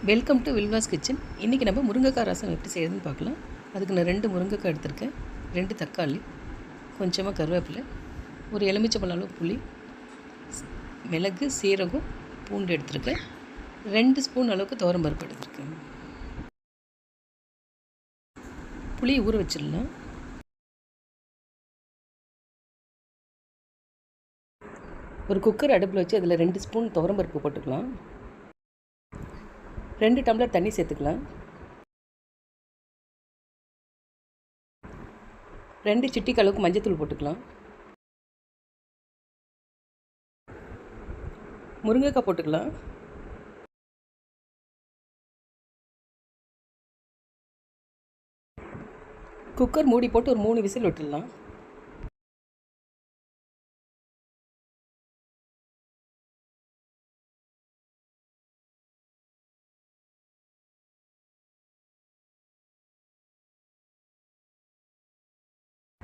Welcome to வில்வாஸ் kitchen. இன்றைக்கி நம்ம முருங்கைக்காய் ரசம் எப்படி செய்யறதுன்னு பார்க்கலாம். அதுக்கு நான் 2 முருங்கைக்காய் எடுத்திருக்கேன், 2 தக்காளி, கொஞ்சமாக கருவேப்பிலை, ஒரு எலுமிச்சம்பழம் அளவு புளி, மிளகு, சீரகம், பூண்டு எடுத்திருக்கேன், 2 ஸ்பூன் அளவுக்கு துவரம்பருப்பு எடுத்திருக்கேன். புளியை ஊற வச்சிடலாம். ஒரு குக்கர் அடுப்பில் வச்சு அதில் 2 ஸ்பூன் துவரம்பருப்பு போட்டுக்கலாம். 2 டம்ளர் தண்ணி சேர்த்துக்கலாம். 2 சிட்டிக்கு அளவுக்கு மஞ்சத்தூள் போட்டுக்கலாம். முருங்கைக்காய் போட்டுக்கலாம். குக்கர் மூடி போட்டு ஒரு 3 விசில் விட்டுடலாம்.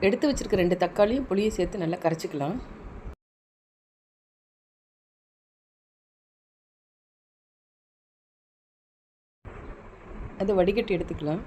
எடுத்து வச்சுருக்க 2 தக்காளியும் புளியை சேர்த்து நல்லா கரைச்சிக்கலாம். அதை வடிகட்டி எடுத்துக்கலாம்.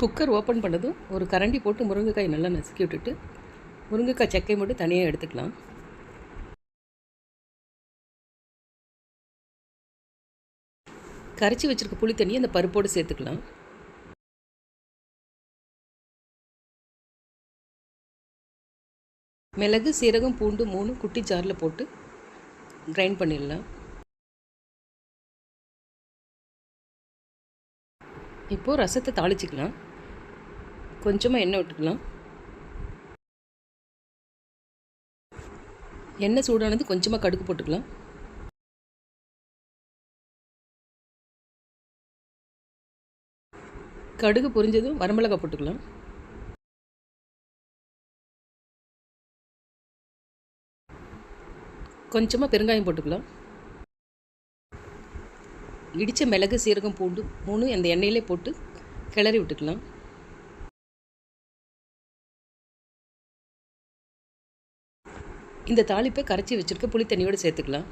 குக்கர் ஓப்பன் பண்ணதும் ஒரு கரண்டி போட்டு முருங்கைக்காய் நல்லா நசுக்கி விட்டுட்டு முருங்கைக்காய் சக்கை மட்டும் தனியாக எடுத்துக்கலாம். கரைச்சி வச்சுருக்க புளி தண்ணியை அந்த பருப்போடு சேர்த்துக்கலாம். மிளகு, சீரகம், பூண்டு 3 குட்டி ஜாரில் போட்டு கிரைண்ட் பண்ணிடலாம். இப்போது ரசத்தை தாளிச்சிக்கலாம். கொஞ்சமாக எண்ணெய் விட்டுக்கலாம். எண்ணெய் சூடானது கொஞ்சமாக கடுகு போட்டுக்கலாம். கடுகு பொரிஞ்சதும் வரமிளகாய் போட்டுக்கலாம். கொஞ்சமாக பெருங்காயம் போட்டுக்கலாம். இடித்த மிளகு, சீரகம், பூண்டு 3 அந்த எண்ணெயிலே போட்டு கிளறி விட்டுக்கலாம். இந்த தாளிப்பை கரைச்சி வச்சுருக்க புளி தண்ணியோடு சேர்த்துக்கலாம்.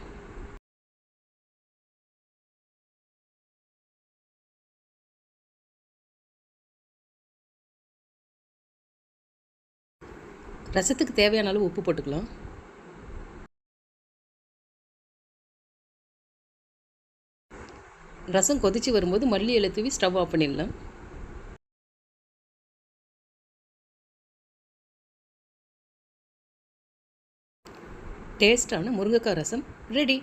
ரசத்துக்கு தேவையான அளவு உப்பு போட்டுக்கலாம். ரசம் கொதித்து வரும்போது மல்லி இலை தூவி ஸ்டவ் ஆஃப் பண்ணிடலாம். டேஸ்டான முருங்கைக்காய் ரசம் ரெடி.